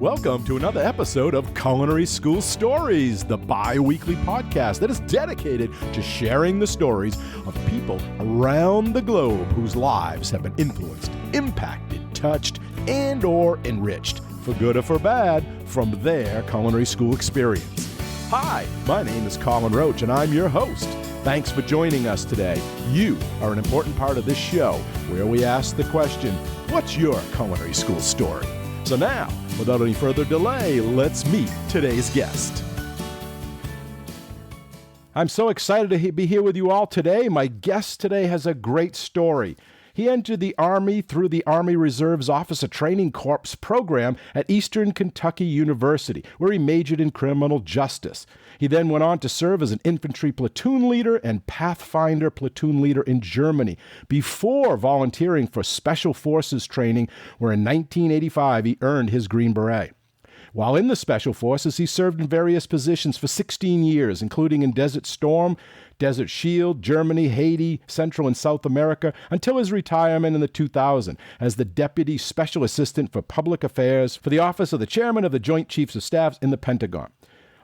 Welcome to another episode of Culinary School Stories, the bi-weekly podcast that is dedicated to sharing the stories of people around the globe whose lives have been influenced, impacted, touched, and or enriched, for good or for bad, from their culinary school experience. Hi, my name is Colin Roach, and I'm your host. Thanks for joining us today. You are an important part of this show, where we ask the question, what's your culinary school story? So now, without any further delay, let's meet today's guest. I'm so excited to be here with you all today. My guest today has a great story. He entered the Army through the Army Reserve's Officer Training Corps program at Eastern Kentucky University, where he majored in criminal justice. He then went on to serve as an infantry platoon leader and Pathfinder platoon leader in Germany, before volunteering for Special Forces training, where in 1985 he earned his Green Beret. While in the Special Forces, he served in various positions for 16 years, including in Desert Storm, Desert Shield, Germany, Haiti, Central and South America, until his retirement in the 2000 as the Deputy Special Assistant for Public Affairs for the Office of the Chairman of the Joint Chiefs of Staff in the Pentagon.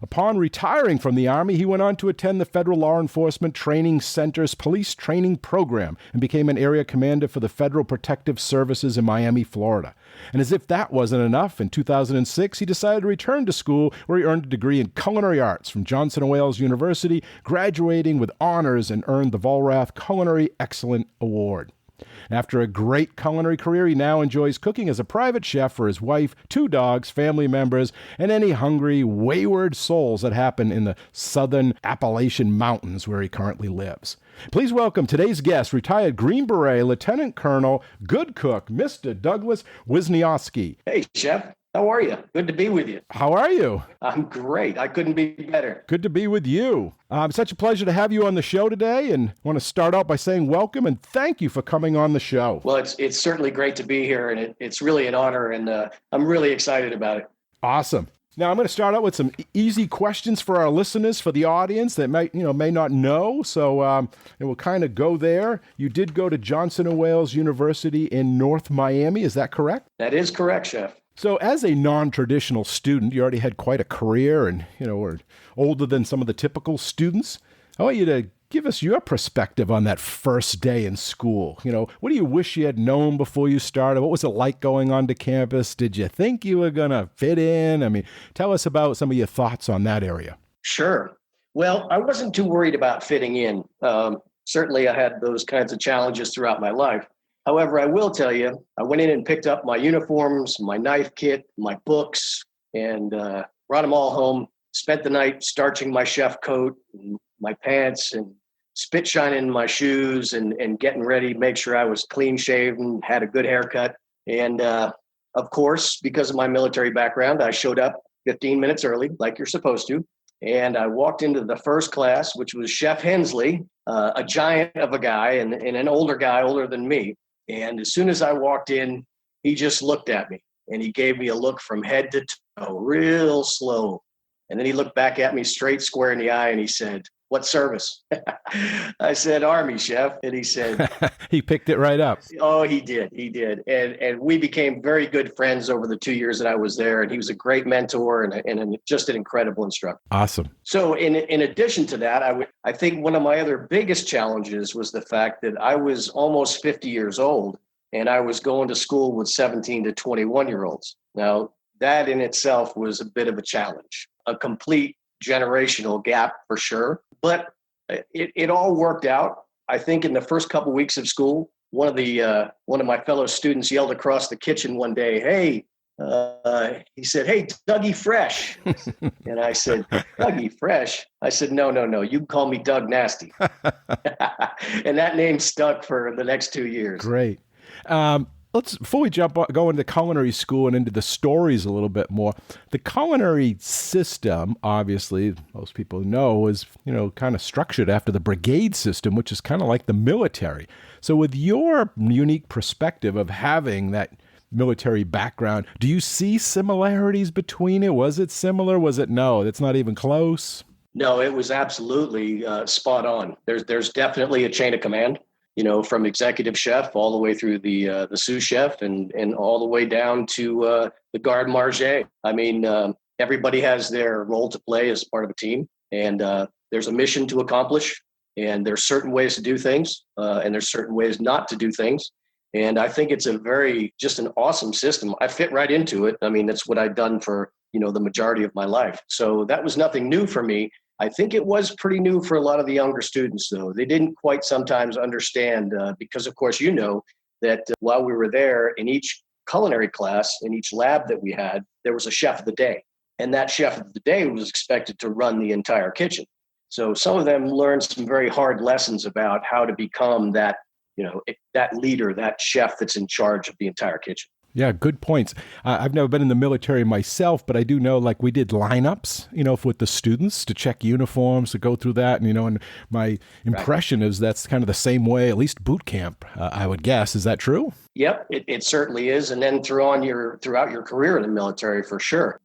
Upon retiring from the Army, he went on to attend the Federal Law Enforcement Training Center's police training program and became an area commander for the Federal Protective Services in Miami, Florida. And as if that wasn't enough, in 2006, he decided to return to school, where he earned a degree in culinary arts from Johnson & Wales University, graduating with honors and earned the Vollrath Culinary Excellence Award. After a great culinary career, he now enjoys cooking as a private chef for his wife, 2 dogs, family members, and any hungry, wayward souls that happen in the southern Appalachian Mountains where he currently lives. Please welcome today's guest, retired Green Beret Lieutenant Colonel, good cook, Mr. Douglas Wisnioski. Hey, Chef. How are you? Good to be with you. How are you? I'm great. I couldn't be better. Good to be with you. Such a pleasure to have you on the show today, and I want to start out by saying welcome and thank you for coming on the show. Well, it's certainly great to be here, and it's really an honor, and I'm really excited about it. Awesome. Now, I'm going to start out with some easy questions for our listeners, for the audience that may not know. So and we'll kind of go there. You did go to Johnson & Wales University in North Miami. Is that correct? That is correct, Chef. So as a non-traditional student, you already had quite a career and, were older than some of the typical students. I want you to give us your perspective on that first day in school. What do you wish you had known before you started? What was it like going onto campus? Did you think you were going to fit in? Tell us about some of your thoughts on that area. Sure. Well, I wasn't too worried about fitting in. Certainly, I had those kinds of challenges throughout my life. However, I will tell you, I went in and picked up my uniforms, my knife kit, my books, and brought them all home. Spent the night starching my chef coat, and my pants, and spit shining in my shoes, and getting ready, make sure I was clean shaven, had a good haircut. And of course, because of my military background, I showed up 15 minutes early, like you're supposed to. And I walked into the first class, which was Chef Hensley, a giant of a guy and an older guy, older than me. And as soon as I walked in, he just looked at me and he gave me a look from head to toe, real slow. And then he looked back at me straight square in the eye and he said, "What service?" I said, "Army, Chef." And he said, He picked it right up. Oh, he did. He did. And we became very good friends over the 2 years that I was there. And he was a great mentor and just an incredible instructor. Awesome. So in addition to that, I think one of my other biggest challenges was the fact that I was almost 50 years old and I was going to school with 17 to 21-year-olds. Now, that in itself was a bit of a challenge, a complete generational gap for sure. But it all worked out. I think in the first couple of weeks of school, one of my fellow students yelled across the kitchen one day, "Hey," he said, "Hey, Dougie Fresh." And I said, "Dougie Fresh?" I said, No, you can call me Doug Nasty." And that name stuck for the next 2 years. Great. Before we go into culinary school and into the stories a little bit more, the culinary system, obviously, most people know, is, kind of structured after the brigade system, which is kind of like the military. So with your unique perspective of having that military background, do you see similarities between it? Was it similar? Was it no? It's not even close? No, it was absolutely spot on. There's definitely a chain of command. From executive chef all the way through the sous chef and all the way down to the garde manger. I mean, everybody has their role to play as part of a team, and there's a mission to accomplish, and there's certain ways to do things, and there's certain ways not to do things. And I think it's just an awesome system. I fit right into it. I mean, that's what I've done for, the majority of my life. So that was nothing new for me. I think it was pretty new for a lot of the younger students, though. They didn't quite sometimes understand because, of course, that while we were there, in each culinary class, in each lab that we had, there was a chef of the day. And that chef of the day was expected to run the entire kitchen. So some of them learned some very hard lessons about how to become that, that leader, that chef that's in charge of the entire kitchen. Yeah, good points. I've never been in the military myself, but I do know, like, we did lineups, with the students to check uniforms, to go through that. And my impression is that's kind of the same way, at least boot camp, I would guess. Is that true? Yep, it certainly is. And then throughout your career in the military, for sure.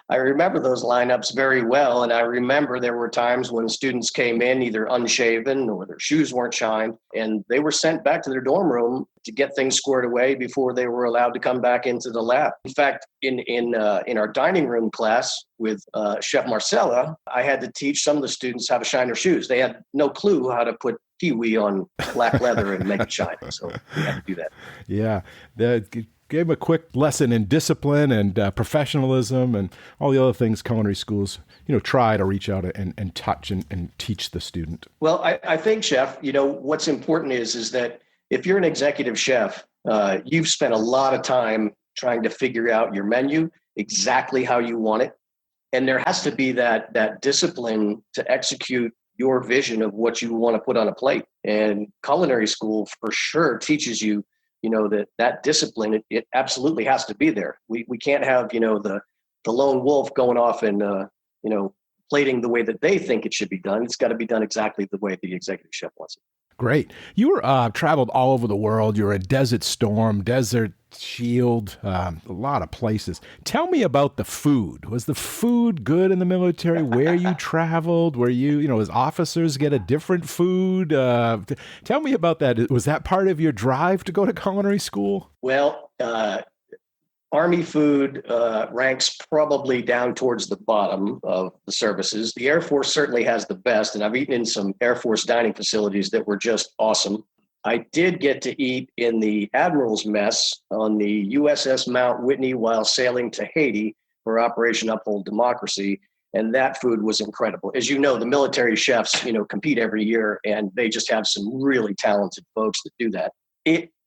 I remember those lineups very well. And I remember there were times when students came in either unshaven or their shoes weren't shined, and they were sent back to their dorm room to get things squared away before they were allowed to come back into the lab. In fact, in our dining room class with Chef Marcella, I had to teach some of the students how to shine their shoes. They had no clue how to put kiwi on black leather and make it shine. So we had to do that. Yeah. Gave a quick lesson in discipline and professionalism and all the other things culinary schools, try to reach out and touch and teach the student. Well, I think, Chef, what's important is that if you're an executive chef, you've spent a lot of time trying to figure out your menu, exactly how you want it. And there has to be that discipline to execute your vision of what you want to put on a plate. And culinary school for sure teaches you that discipline, it absolutely has to be there. We can't have, the lone wolf going off and, plating the way that they think it should be done. It's got to be done exactly the way the executive chef wants it. Great. You were traveled all over the world. You're at Desert Storm, Desert Shield, a lot of places. Tell me about the food. Was the food good in the military? Where you traveled? Where as officers get a different food? Tell me about that. Was that part of your drive to go to culinary school? Well, Army food ranks probably down towards the bottom of the services. The Air Force certainly has the best, and I've eaten in some Air Force dining facilities that were just awesome. I did get to eat in the Admiral's Mess on the USS Mount Whitney while sailing to Haiti for Operation Uphold Democracy, and that food was incredible. As you know, the military chefs, compete every year, and they just have some really talented folks that do that.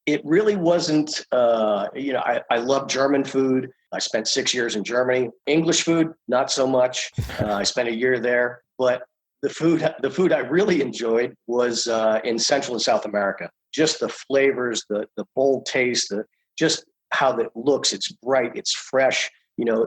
It really wasn't, I love German food. I spent 6 years in Germany. English food, not so much. I spent a year there. But the food I really enjoyed was in Central and South America. Just the flavors, the bold taste, just how it looks. It's bright, it's fresh.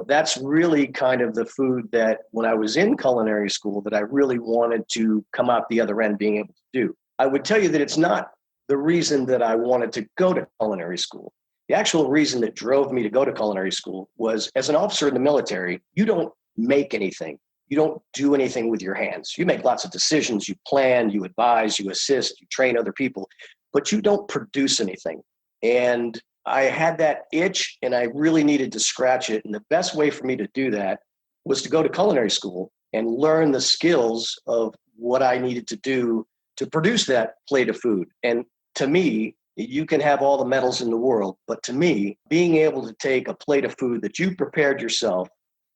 That's really kind of the food that when I was in culinary school that I really wanted to come out the other end being able to do. I would tell you that it's not the reason that I wanted to go to culinary school. The actual reason that drove me to go to culinary school was, as an officer in the military, you don't make anything. You don't do anything with your hands. You make lots of decisions, you plan, you advise, you assist, you train other people, but you don't produce anything. And I had that itch and I really needed to scratch it. And the best way for me to do that was to go to culinary school and learn the skills of what I needed to do to produce that plate of food. And to me, you can have all the medals in the world, but to me, being able to take a plate of food that you prepared yourself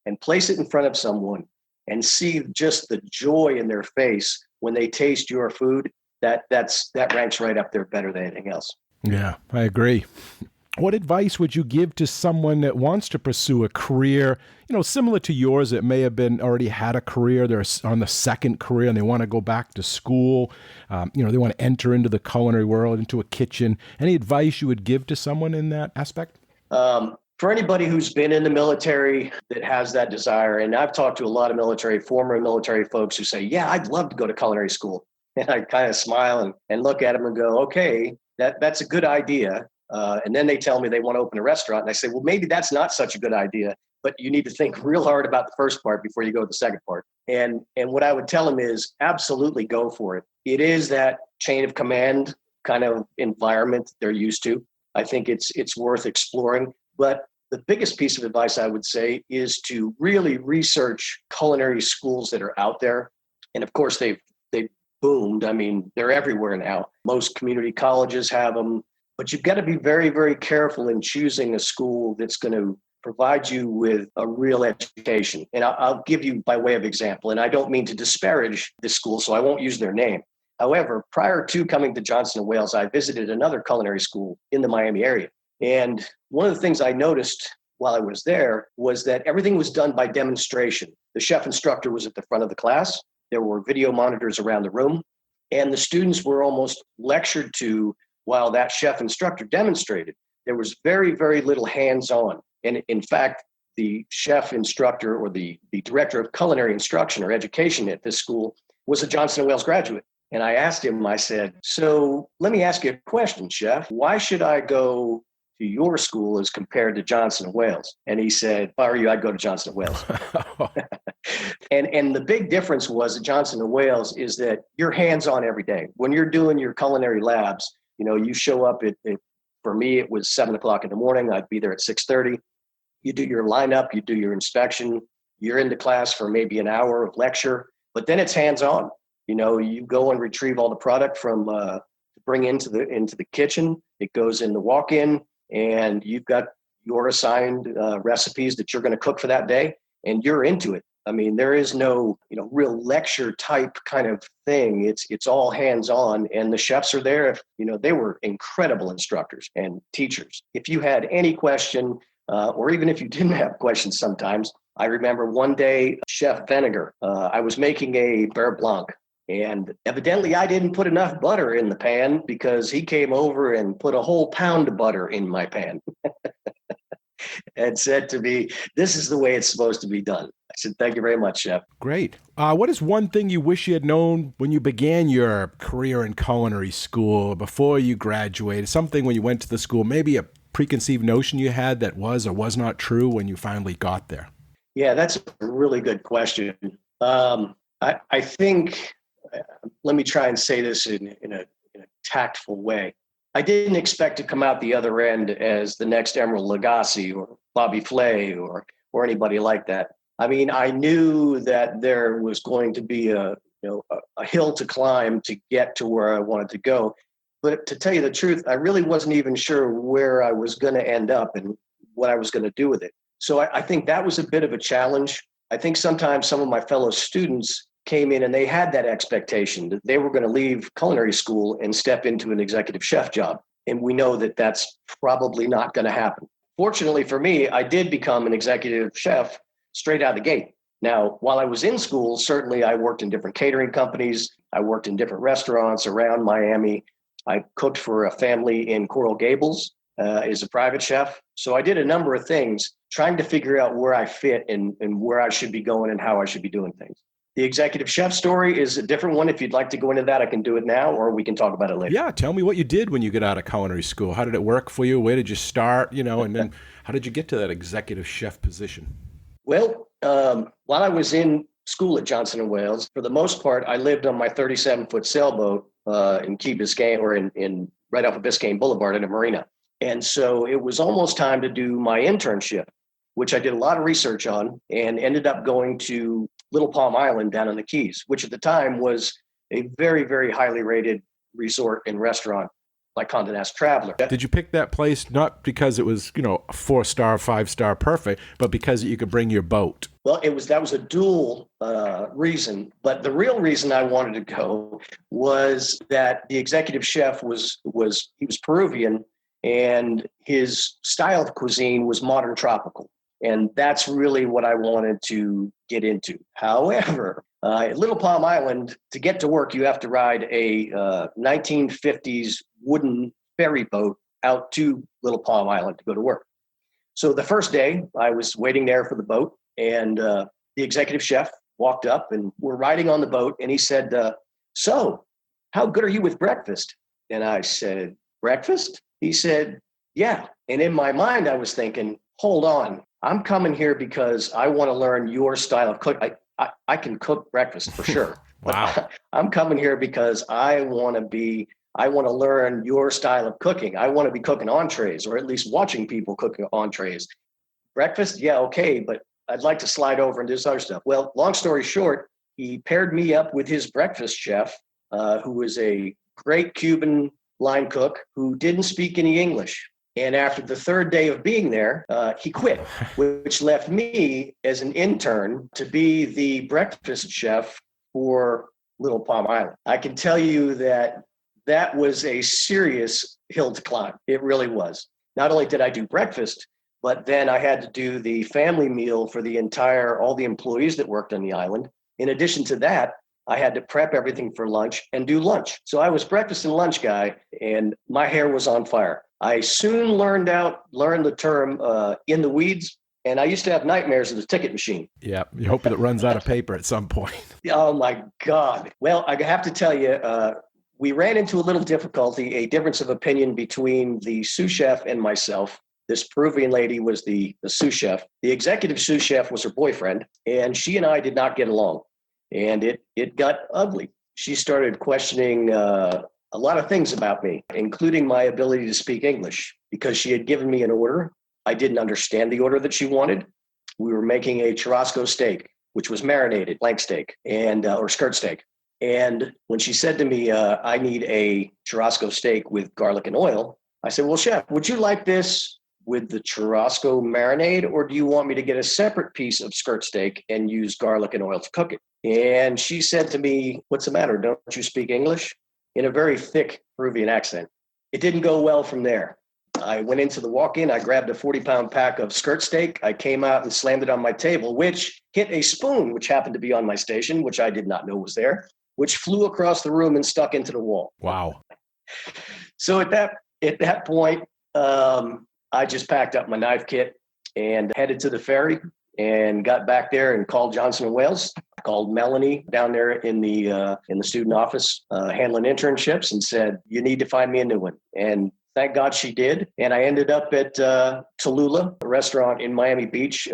and place it in front of someone and see just the joy in their face when they taste your food, that ranks right up there better than anything else. Yeah, I agree. What advice would you give to someone that wants to pursue a career, similar to yours, that may have been already had a career, they're on the second career and they want to go back to school, they want to enter into the culinary world, into a kitchen. Any advice you would give to someone in that aspect? For anybody who's been in the military that has that desire, and I've talked to a lot of former military folks who say, yeah, I'd love to go to culinary school. And I kind of smile and look at them and go, okay, that's a good idea. And then they tell me they want to open a restaurant. And I say, well, maybe that's not such a good idea, but you need to think real hard about the first part before you go to the second part. And what I would tell them is absolutely go for it. It is that chain of command kind of environment they're used to. I think it's worth exploring. But the biggest piece of advice I would say is to really research culinary schools that are out there. And of course, they've boomed. I mean, they're everywhere now. Most community colleges have them, but you've got to be very, very careful in choosing a school that's going to provide you with a real education. And I'll give you by way of example, and I don't mean to disparage this school, so I won't use their name. However, prior to coming to Johnson & Wales, I visited another culinary school in the Miami area. And one of the things I noticed while I was there was that everything was done by demonstration. The chef instructor was at the front of the class. There were video monitors around the room, and the students were almost lectured to while that chef instructor demonstrated. There was very, very little hands-on. And in fact, the chef instructor or the director of culinary instruction or education at this school was a Johnson & Wales graduate. And I asked him, I said, so let me ask you a question, chef. Why should I go to your school as compared to Johnson & Wales? And he said, if I were you, I'd go to Johnson & Wales. And the big difference was at Johnson & Wales is that you're hands-on every day. When you're doing your culinary labs, you show up for me, it was 7:00 in the morning. I'd be there at 6:30. You do your lineup, you do your inspection, you're into class for maybe an hour of lecture, but then it's hands-on. You go and retrieve all the product from to bring into the kitchen. It goes in the walk-in, and you've got your assigned recipes that you're going to cook for that day, and you're into it. I mean, there is no real lecture type kind of thing. It's all hands-on, and the chefs are there. They were incredible instructors and teachers. If you had any question, or even if you didn't have questions sometimes, I remember one day, Chef Vinegar, I was making a beurre blanc, and evidently I didn't put enough butter in the pan because he came over and put a whole pound of butter in my pan and said to me, this is the way it's supposed to be done. I said, thank you very much, Chef. Great. What is one thing you wish you had known when you began your career in culinary school, before you graduated? Something when you went to the school, maybe a preconceived notion you had that was or was not true when you finally got there? Yeah, that's a really good question. I think, let me try and say this in a tactful way. I didn't expect to come out the other end as the next Emeril Lagasse or Bobby Flay or anybody like that. I mean, I knew that there was going to be a hill to climb to get to where I wanted to go. But to tell you the truth, I really wasn't even sure where I was going to end up and what I was going to do with it. So I think that was a bit of a challenge. I think sometimes some of my fellow students came in and they had that expectation that they were going to leave culinary school and step into an executive chef job. And we know that that's probably not going to happen. Fortunately for me, I did become an executive chef straight out of the gate. Now, while I was in school, certainly I worked in different catering companies. I worked in different restaurants around Miami. I cooked for a family in Coral Gables as a private chef. So I did a number of things trying to figure out where I fit and where I should be going and how I should be doing things. The executive chef story is a different one. If you'd like to go into that, I can do it now, or we can talk about it later. Yeah, tell me what you did when you got out of culinary school. How did it work for you? Where did you start? And then how did you get to that executive chef position? Well, while I was in school at Johnson & Wales, for the most part, I lived on my 37-foot sailboat in Key Biscayne, or in right off of Biscayne Boulevard in a marina. And so it was almost time to do my internship, which I did a lot of research on and ended up going to Little Palm Island down in the Keys, which at the time was a very, very highly rated resort and restaurant by Condé Nast Traveler. Did you pick that place not because it was, a 4-star, 5-star perfect, but because you could bring your boat? Well, that was a dual reason, but the real reason I wanted to go was that the executive chef was Peruvian, and his style of cuisine was modern tropical. And that's really what I wanted to get into. However, at Little Palm Island, to get to work, you have to ride a 1950s wooden ferry boat out to Little Palm Island to go to work. So the first day, I was waiting there for the boat, and the executive chef walked up, and we're riding on the boat, and he said, so how good are you with breakfast? And I said, breakfast? He said, yeah. And in my mind, I was thinking, hold on. I'm coming here because I want to learn your style of cook. I can cook breakfast for sure. Wow. I'm coming here because I want to learn your style of cooking. I want to be cooking entrees, or at least watching people cook entrees. breakfast? Yeah, okay, but I'd like to slide over and do this other stuff. Well, long story short, he paired me up with his breakfast chef, who was a great Cuban line cook who didn't speak any English. And after the third day of being there, he quit, which left me as an intern to be the breakfast chef for Little Palm Island. I can tell you that that was a serious hill to climb. It really was. Not only did I do breakfast, but then I had to do the family meal for all the employees that worked on the island. In addition to that, I had to prep everything for lunch and do lunch. So I was breakfast and lunch guy, and my hair was on fire. I soon learned the term in the weeds, and I used to have nightmares of the ticket machine. Yeah, you hope it runs out of paper at some point. Oh my God. Well, I have to tell you, we ran into a little difficulty, a difference of opinion between the sous chef and myself. This Peruvian lady was the sous chef. The executive sous chef was her boyfriend, and she and I did not get along. And it got ugly. She started questioning a lot of things about me, including my ability to speak English, because she had given me an order. I didn't understand the order that she wanted. We were making a churrasco steak, which was marinated flank steak or skirt steak. And when she said to me, I need a churrasco steak with garlic and oil, I said, well, chef, would you like this with the churrasco marinade, or do you want me to get a separate piece of skirt steak and use garlic and oil to cook it? And she said to me, what's the matter? Don't you speak English? In a very thick Peruvian accent. It didn't go well from there. I went into the walk-in, I grabbed a 40-pound pack of skirt steak. I came out and slammed it on my table, which hit a spoon, which happened to be on my station, which I did not know was there, which flew across the room and stuck into the wall. Wow. So at that point, I just packed up my knife kit and headed to the ferry and got back there and called Johnson & Wales, called Melanie down there in the student office handling internships, and said, you need to find me a new one. And thank God she did. And I ended up at Tallulah, a restaurant in Miami Beach,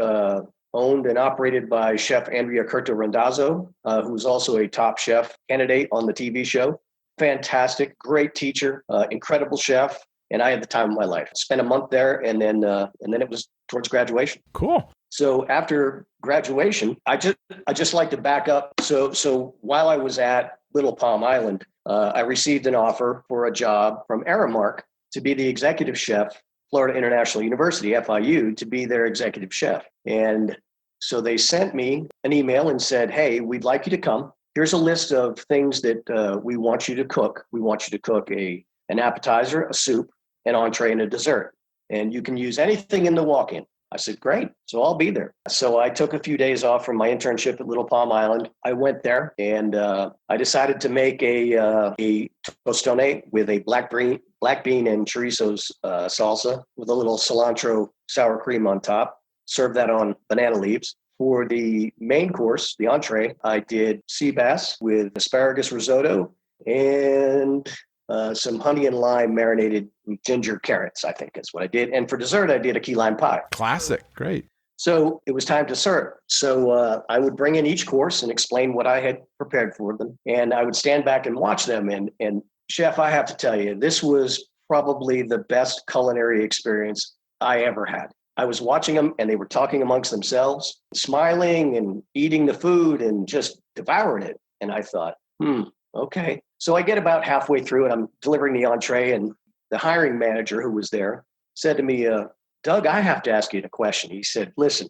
owned and operated by Chef Andrea Curto Randazzo, who was also a top chef candidate on the TV show. Fantastic, great teacher, incredible chef. And I had the time of my life. Spent a month there, and then it was towards graduation. Cool. So after graduation, I just like to back up. So while I was at Little Palm Island, I received an offer for a job from Aramark to be the executive chef, Florida International University, FIU, to be their executive chef. And so they sent me an email and said, hey, we'd like you to come. Here's a list of things that we want you to cook. We want you to cook an appetizer, a soup, an entree, and a dessert. And you can use anything in the walk-in. I said, great. So I'll be there. So I took a few days off from my internship at Little Palm Island. I went there and I decided to make a tostone with a black bean and chorizo salsa with a little cilantro sour cream on top. Serve that on banana leaves. For the main course, the entree, I did sea bass with asparagus risotto and some honey and lime marinated ginger carrots, I think is what I did. And for dessert, I did a key lime pie. Classic. Great. So it was time to serve. So I would bring in each course and explain what I had prepared for them. And I would stand back and watch them. And chef, I have to tell you, this was probably the best culinary experience I ever had. I was watching them and they were talking amongst themselves, smiling and eating the food and just devouring it. And I thought, okay. So I get about halfway through and I'm delivering the entree, and the hiring manager who was there said to me, Doug, I have to ask you a question. He said, listen,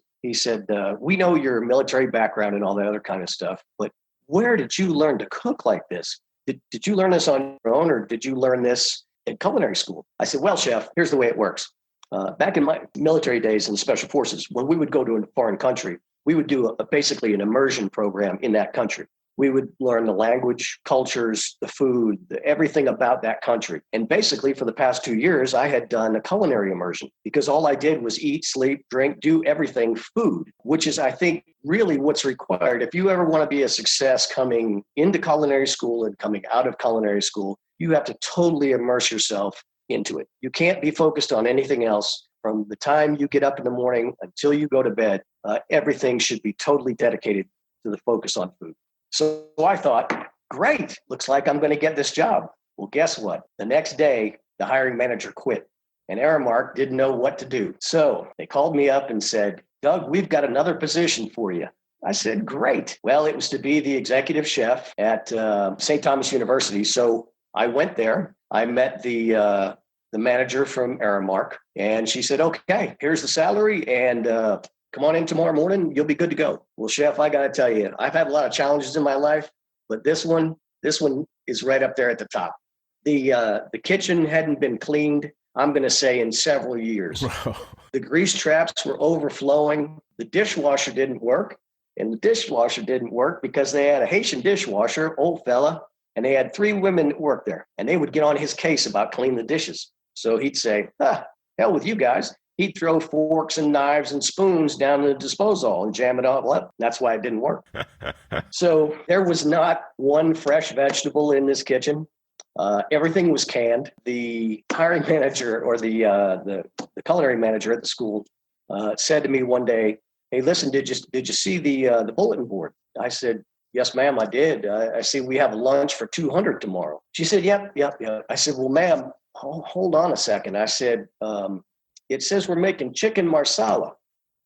we know your military background and all that other kind of stuff, but where did you learn to cook like this? Did you learn this on your own, or did you learn this in culinary school? I said, well, chef, here's the way it works. Back in my military days in the special forces, when we would go to a foreign country, we would do basically an immersion program in that country. We would learn the language, cultures, the food, everything about that country. And basically for the past 2 years, I had done a culinary immersion because all I did was eat, sleep, drink, do everything food, which is, I think, really what's required. If you ever want to be a success coming into culinary school and coming out of culinary school, you have to totally immerse yourself into it. You can't be focused on anything else. From the time you get up in the morning until you go to bed, everything should be totally dedicated to the focus on food. So I thought, great, looks like I'm going to get this job. Well, guess what? The next day, the hiring manager quit. and Aramark didn't know what to do. So they called me up and said, Doug, we've got another position for you. I said, great. Well, it was to be the executive chef at St. Thomas University. So I went there. I met the manager from Aramark, and she said, okay, here's the salary, and come on in tomorrow morning. You'll be good to go. Well, chef, I got to tell you, I've had a lot of challenges in my life, but this one is right up there at the top. The kitchen hadn't been cleaned, I'm going to say, in several years. The grease traps were overflowing. The dishwasher didn't work. And the dishwasher didn't work because they had a Haitian dishwasher, old fella, and they had 3 women that worked there. And they would get on his case about cleaning the dishes. So he'd say, hell with you guys. He'd throw forks and knives and spoons down the disposal and jam it all up. That's why it didn't work. So there was not one fresh vegetable in this kitchen. Everything was canned. The hiring manager, or the culinary manager at the school, said to me one day, hey, listen, did you see the bulletin board? I said, yes, ma'am, I did. I see we have a lunch for 200 tomorrow. She said, yep. I said, well, ma'am, hold on a second. I said, it says we're making chicken marsala.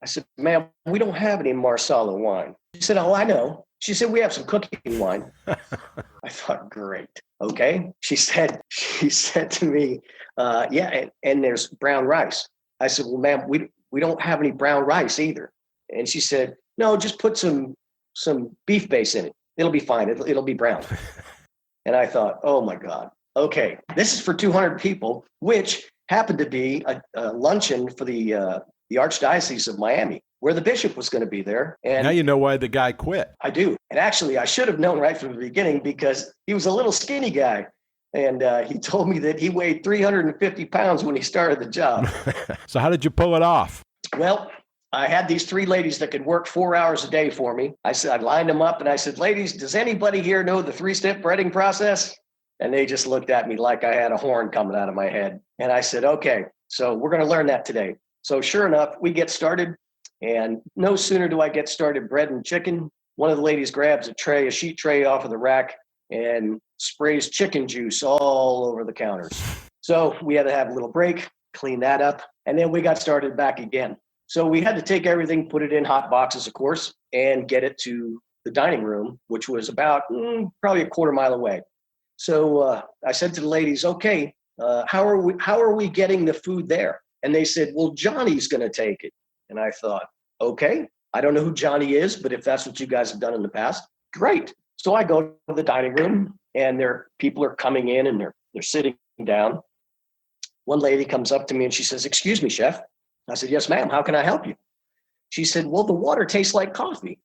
I said, ma'am, we don't have any marsala wine. She said, oh, I know. She said, we have some cooking wine. I thought, great. Okay. She said to me, yeah, and there's brown rice. I said, well, ma'am, we don't have any brown rice either. And she said, no, just put some beef base in it. It'll be fine. It'll be brown. And I thought, oh my God. Okay, this is for 200 people, which happened to be a luncheon for the Archdiocese of Miami, where the bishop was going to be there. And now you know why the guy quit. I do. And actually, I should have known right from the beginning, because he was a little skinny guy. And he told me that he weighed 350 pounds when he started the job. So how did you pull it off? Well, I had these 3 ladies that could work 4 hours a day for me. I lined them up and I said, ladies, does anybody here know the 3-step breading process? And they just looked at me like I had a horn coming out of my head. And I said, okay, so we're going to learn that today. So sure enough, we get started. And no sooner do I get started breading chicken, one of the ladies grabs a sheet tray off of the rack, and sprays chicken juice all over the counters. So we had to have a little break, clean that up, and then we got started back again. So we had to take everything, put it in hot boxes, of course, and get it to the dining room, which was about probably a quarter mile away. So I said to the ladies, okay, how are we getting the food there? And they said, well, Johnny's going to take it. And I thought, okay, I don't know who Johnny is, but if that's what you guys have done in the past, great. So I go to the dining room, and people are coming in, and they're sitting down. One lady comes up to me and she says, excuse me, chef. I said, yes, ma'am. How can I help you? She said, well, the water tastes like coffee.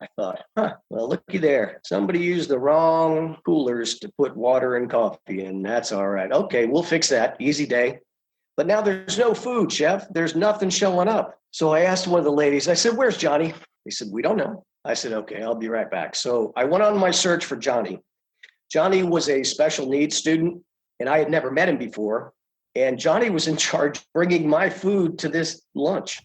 I thought, well, looky there. Somebody used the wrong coolers to put water and coffee in. That's all right. Okay, we'll fix that. Easy day. But now there's no food, chef. There's nothing showing up. So I asked one of the ladies, I said, where's Johnny? They said, we don't know. I said, okay, I'll be right back. So I went on my search for Johnny. Johnny was a special needs student, and I had never met him before. And Johnny was in charge of bringing my food to this lunch.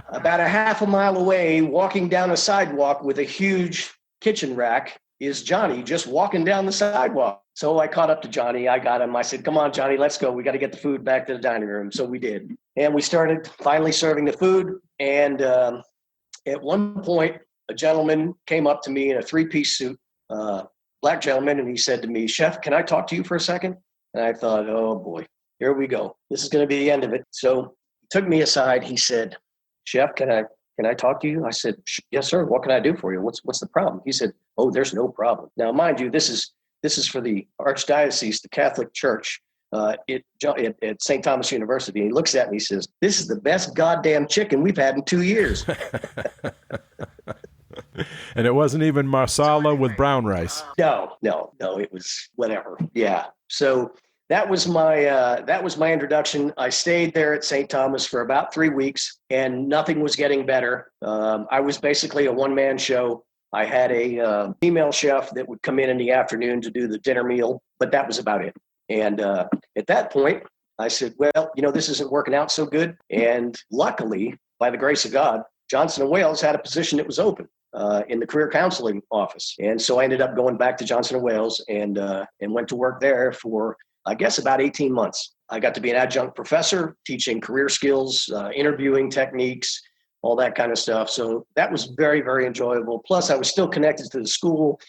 About a half a mile away, walking down a sidewalk with a huge kitchen rack, is Johnny just walking down the sidewalk. So I caught up to Johnny. I got him. I said, come on, Johnny, let's go. We got to get the food back to the dining room. So we did. And we started finally serving the food. And at one point, a gentleman came up to me in a 3-piece suit, black gentleman, and he said to me, chef, can I talk to you for a second? And I thought, oh boy, here we go. This is going to be the end of it. So he took me aside. He said, chef, can I talk to you? I said, yes, sir. What can I do for you? What's the problem? He said, oh, there's no problem. Now, mind you, this is for the Archdiocese, the Catholic Church at St. Thomas University. He looks at me and he says, this is the best goddamn chicken we've had in 2 years. And it wasn't even marsala with brown rice. No, it was whatever. Yeah. So that was my introduction. I stayed there at St. Thomas for about 3 weeks, and nothing was getting better. I was basically a one-man show. I had a female chef that would come in the afternoon to do the dinner meal, but that was about it. And at that point, I said, well, this isn't working out so good. And luckily, by the grace of God, Johnson & Wales had a position that was open in the career counseling office. And so I ended up going back to Johnson & Wales and went to work there for, I guess, about 18 months. I got to be an adjunct professor teaching career skills, interviewing techniques, all that kind of stuff. So that was very, very enjoyable. Plus, I was still connected to the school.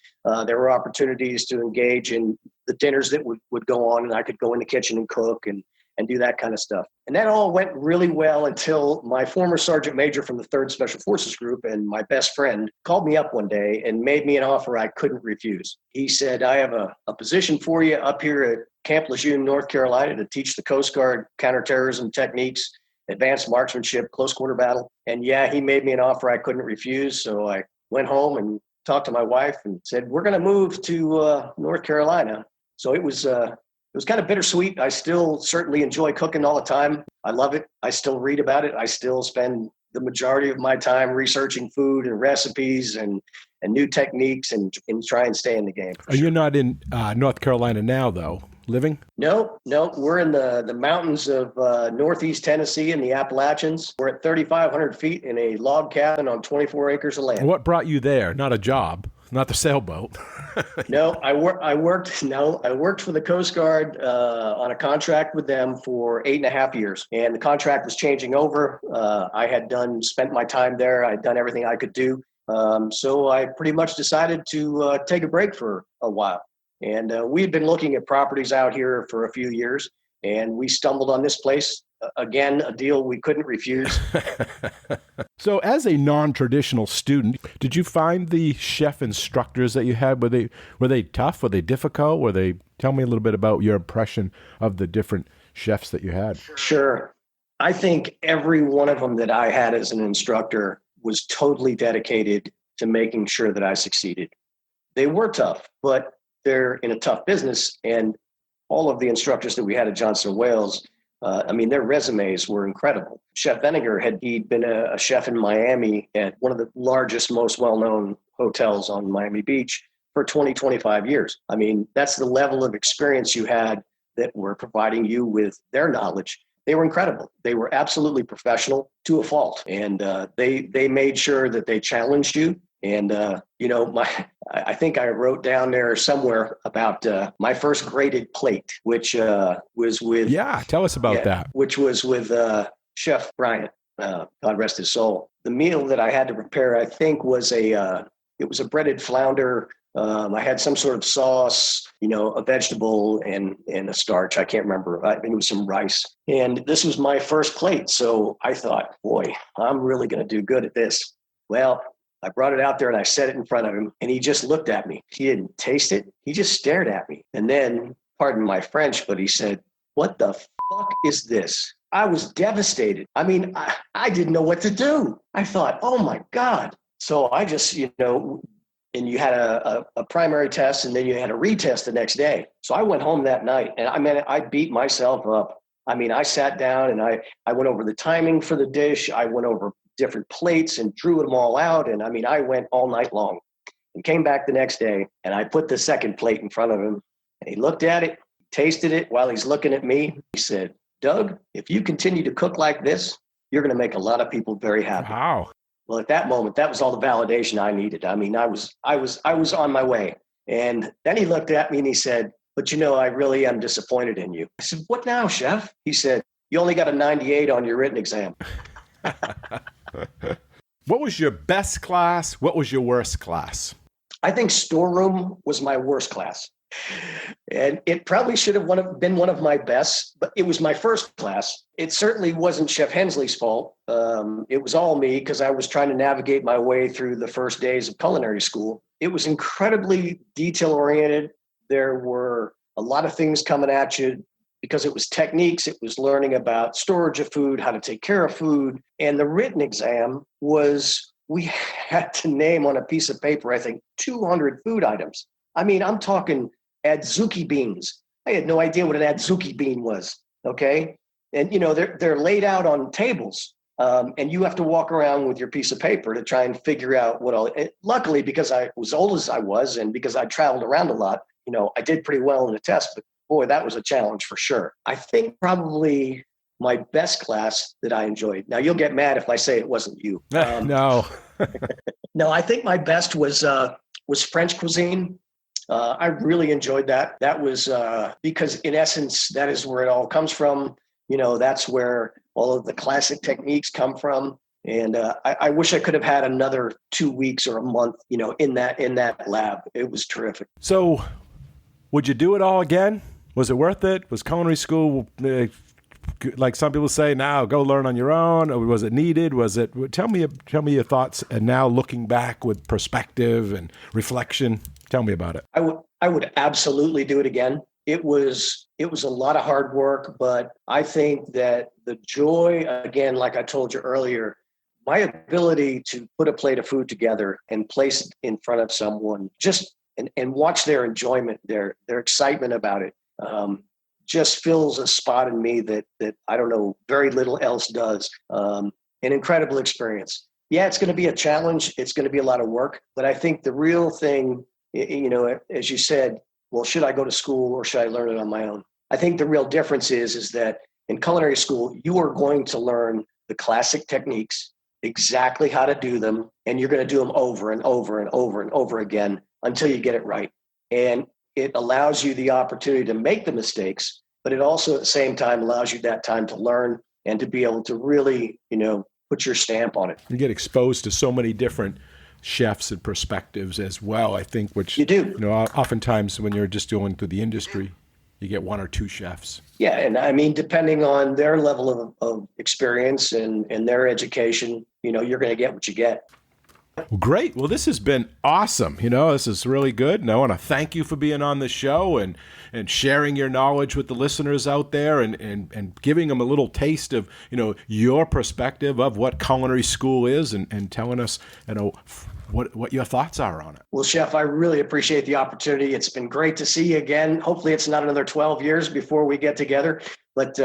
There were opportunities to engage in the dinners that would go on, and I could go in the kitchen and cook and do that kind of stuff. And that all went really well until my former sergeant major from the 3rd Special Forces Group and my best friend called me up one day and made me an offer I couldn't refuse. He said, I have a position for you up here at Camp Lejeune, North Carolina, to teach the Coast Guard counter-terrorism techniques, advanced marksmanship, close quarter battle. And yeah, he made me an offer I couldn't refuse. So I went home and talked to my wife and said, we're going to move to North Carolina. So it was kind of bittersweet. I still certainly enjoy cooking all the time. I love it. I still read about it. I still spend the majority of my time researching food and recipes and new techniques and try and stay in the game. Are you not in North Carolina now, though, living? No. We're in the mountains of northeast Tennessee in the Appalachians. We're at 3,500 feet in a log cabin on 24 acres of land. What brought you there? Not a job, not the sailboat. No, I worked for the Coast Guard on a contract with them for 8.5 years, and the contract was changing over. I had spent my time there. I'd done everything I could do. So I pretty much decided to take a break for a while. And we had been looking at properties out here for a few years, and we stumbled on this place. Again, a deal we couldn't refuse. So as a non-traditional student, did you find the chef instructors that you had, were they tough? Were they difficult? Tell me a little bit about your impression of the different chefs that you had. Sure. I think every one of them that I had as an instructor was totally dedicated to making sure that I succeeded. They were tough, but they're in a tough business. And all of the instructors that we had at Johnson Wales, their resumes were incredible. Chef Veninger he'd been a chef in Miami at one of the largest, most well-known hotels on Miami Beach for 20, 25 years. I mean, that's the level of experience you had that were providing you with their knowledge. They were incredible. They were absolutely professional to a fault. And they made sure that they challenged you. And, I think I wrote down there somewhere about my first graded plate, which was with... Yeah, tell us about that. Which was with Chef Bryant, God rest his soul. The meal that I had to prepare, I think, was a breaded flounder. I had some sort of sauce, a vegetable and a starch. I can't remember. I think it was some rice. And this was my first plate. So I thought, boy, I'm really going to do good at this. Well, I brought it out there and I set it in front of him and he just looked at me. He didn't taste it. He just stared at me. And then, pardon my French, but he said, "What the fuck is this?" I was devastated. I mean, I didn't know what to do. I thought, oh my God. So I just, and you had a primary test and then you had a retest the next day. So I went home that night and I beat myself up. I mean, I sat down and I went over the timing for the dish. I went over different plates and drew them all out. And I went all night long and came back the next day and I put the second plate in front of him and he looked at it, tasted it while he's looking at me. He said, "Doug, if you continue to cook like this, you're going to make a lot of people very happy." Wow. Well, at that moment, that was all the validation I needed. I mean, I was on my way. And then he looked at me and he said, "But I really am disappointed in you." I said, "What now, chef?" He said, "You only got a 98 on your written exam." What was your best class? What was your worst class? I think storeroom was my worst class. And it probably should have been one of my best, but it was my first class. It certainly wasn't Chef Hensley's fault. It was all me because I was trying to navigate my way through the first days of culinary school. It was incredibly detail-oriented. There were a lot of things coming at you because it was techniques. It was learning about storage of food, how to take care of food. And the written exam was, we had to name on a piece of paper, I think, 200 food items. I mean, I'm talking adzuki beans. I had no idea what an adzuki bean was, okay? And, they're laid out on tables, and you have to walk around with your piece of paper to try and figure out what all. Luckily, because I was old as I was and because I traveled around a lot, I did pretty well in the test, but boy, that was a challenge for sure. I think probably my best class that I enjoyed. Now, you'll get mad if I say it wasn't you. No. No, I think my best was French cuisine. I really enjoyed that. That was because in essence, that is where it all comes from. That's where all of the classic techniques come from. And I wish I could have had another 2 weeks or a month, in that lab. It was terrific. So would you do it all again? Was it worth it? Was culinary school, like some people say, now go learn on your own? Or was it needed? Tell me your thoughts. And now looking back with perspective and reflection, tell me about it. I would absolutely do it again. It was a lot of hard work, but I think that the joy, again, like I told you earlier, my ability to put a plate of food together and place it in front of someone, and watch their enjoyment, their excitement about it, just fills a spot in me that I don't know, very little else does. An incredible experience. Yeah, it's going to be a challenge. It's going to be a lot of work, but I think the real thing, as you said, well, should I go to school or should I learn it on my own? I think the real difference is that in culinary school, you are going to learn the classic techniques, exactly how to do them, and you're going to do them over and over and over and over again until you get it right. And it allows you the opportunity to make the mistakes, but it also at the same time allows you that time to learn and to be able to really, put your stamp on it. You get exposed to so many different chefs and perspectives as well, I think, which you do. Oftentimes when you're just going through the industry, you get one or two chefs. Yeah, and I mean, depending on their level of experience and their education, you're going to get what you get. Well, great. Well, this has been awesome. This is really good. And I want to thank you for being on the show and sharing your knowledge with the listeners out there and giving them a little taste of, your perspective of what culinary school is and telling us, what your thoughts are on it. Well, Chef, I really appreciate the opportunity. It's been great to see you again. Hopefully it's not another 12 years before we get together, but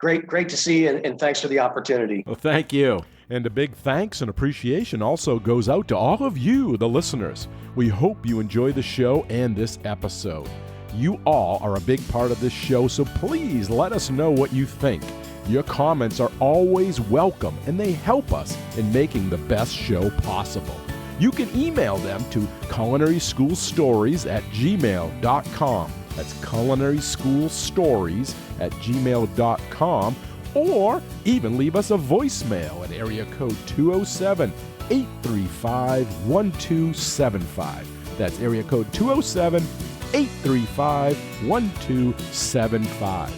great to see you, and thanks for the opportunity. Well, thank you. And a big thanks and appreciation also goes out to all of you, the listeners. We hope you enjoy the show and this episode. You all are a big part of this show, so please let us know what you think. Your comments are always welcome, and they help us in making the best show possible. You can email them to culinaryschoolstories@gmail.com. That's culinaryschoolstories@gmail.com. Or even leave us a voicemail at area code 207-835-1275. That's area code 207-835-1275.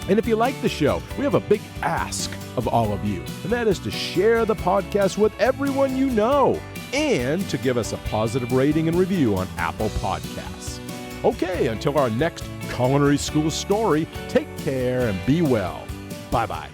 And if you like the show, we have a big ask of all of you, and that is to share the podcast with everyone you know and to give us a positive rating and review on Apple Podcasts. Okay, until our next Culinary School story, take care and be well. Bye-bye.